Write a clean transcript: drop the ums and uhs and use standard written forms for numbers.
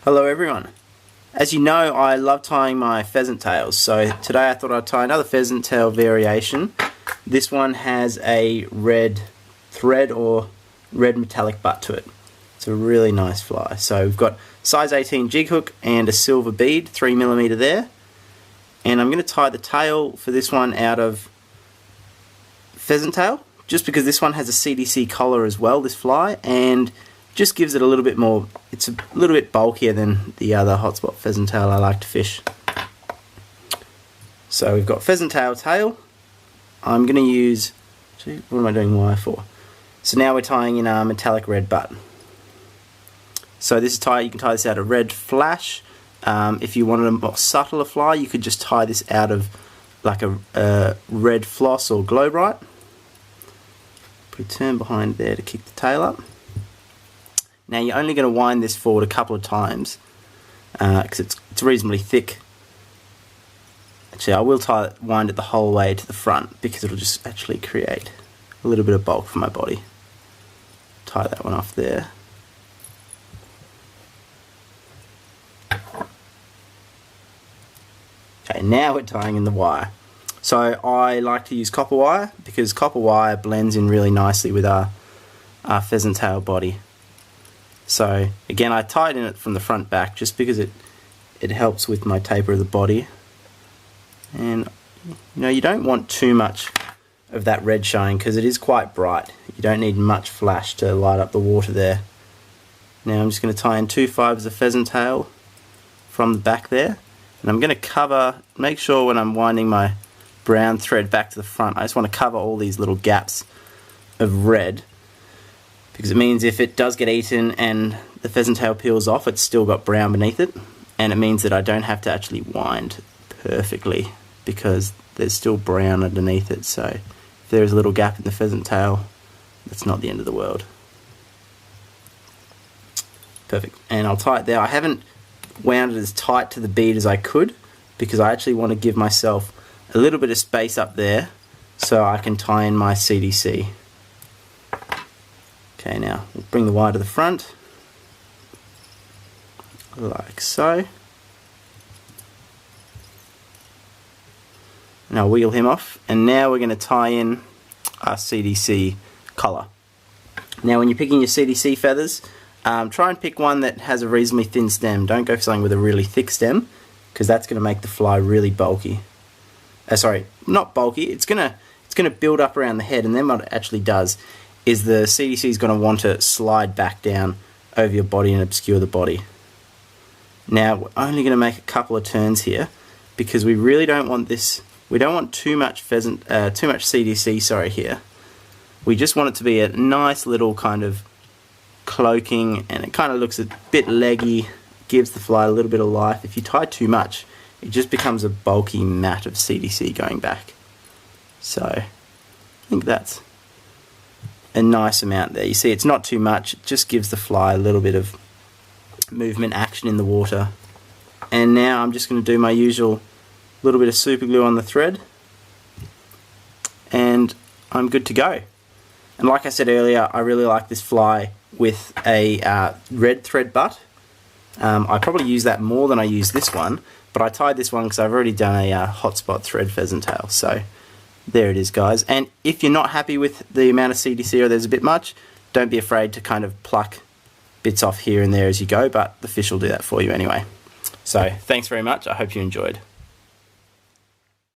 Hello everyone. As you know, I love tying my pheasant tails, so today I thought I'd tie another pheasant tail variation. This one has a red thread or red metallic butt to it. It's a really nice fly. So we've got size 18 jig hook and a silver bead, 3mm there. And I'm going to tie the tail for this one out of pheasant tail, just because this one has a CDC collar as well, this fly, and just gives it a little bit more, it's a little bit bulkier than the other hotspot pheasant tail I like to fish. So we've got pheasant tail. I'm going to use, what am I doing wire for? So now we're tying in a metallic red butt. So this is you can tie this out of red flash. If you wanted a more subtler fly, you could just tie this out of like a red floss or glow bright. Put a turn behind there to kick the tail up. Now you're only going to wind this forward a couple of times because it's reasonably thick. Actually, I will wind it the whole way to the front because it'll just actually create a little bit of bulk for my body. Tie that one off there. Okay, now we're tying in the wire. So I like to use copper wire because copper wire blends in really nicely with our pheasant tail body. So again, I tied in it from the front back just because it helps with my taper of the body. And you know, you don't want too much of that red showing because it is quite bright. You don't need much flash to light up the water there. Now I'm just going to tie in 2 fibres of pheasant tail from the back there, and I'm going to cover, make sure when I'm winding my brown thread back to the front, I just want to cover all these little gaps of red, because it means if it does get eaten and the pheasant tail peels off, it's still got brown beneath it, and it means that I don't have to actually wind perfectly because there's still brown underneath it. So if there's a little gap in the pheasant tail, that's not the end of the world. Perfect. And I'll tie it there. I haven't wound it as tight to the bead as I could because I actually want to give myself a little bit of space up there so I can tie in my CDC. Okay, now we'll bring the wire to the front, like so. And I'll wheel him off, and now we're going to tie in our CDC collar. Now when you're picking your CDC feathers, try and pick one that has a reasonably thin stem. Don't go for something with a really thick stem, because that's going to make the fly really bulky. Sorry, not bulky, it's going to build up around the head, and then what it actually does is the CDC is going to want to slide back down over your body and obscure the body. Now we're only going to make a couple of turns here because we really don't want this. We don't want too much CDC here. We just want it to be a nice little kind of cloaking, and it kind of looks a bit leggy, gives the fly a little bit of life. If you tie too much, it just becomes a bulky mat of CDC going back. So I think that's a nice amount there. You see, it's not too much, it just gives the fly a little bit of movement action in the water. And now I'm just going to do my usual little bit of super glue on the thread, and I'm good to go. And like I said earlier, I really like this fly with a red thread butt. I probably use that more than I use this one, but I tied this one because I've already done a hotspot thread pheasant tail. So there it is, guys. And if you're not happy with the amount of CDC or there's a bit much, don't be afraid to kind of pluck bits off here and there as you go, but the fish will do that for you anyway. So thanks very much. I hope you enjoyed.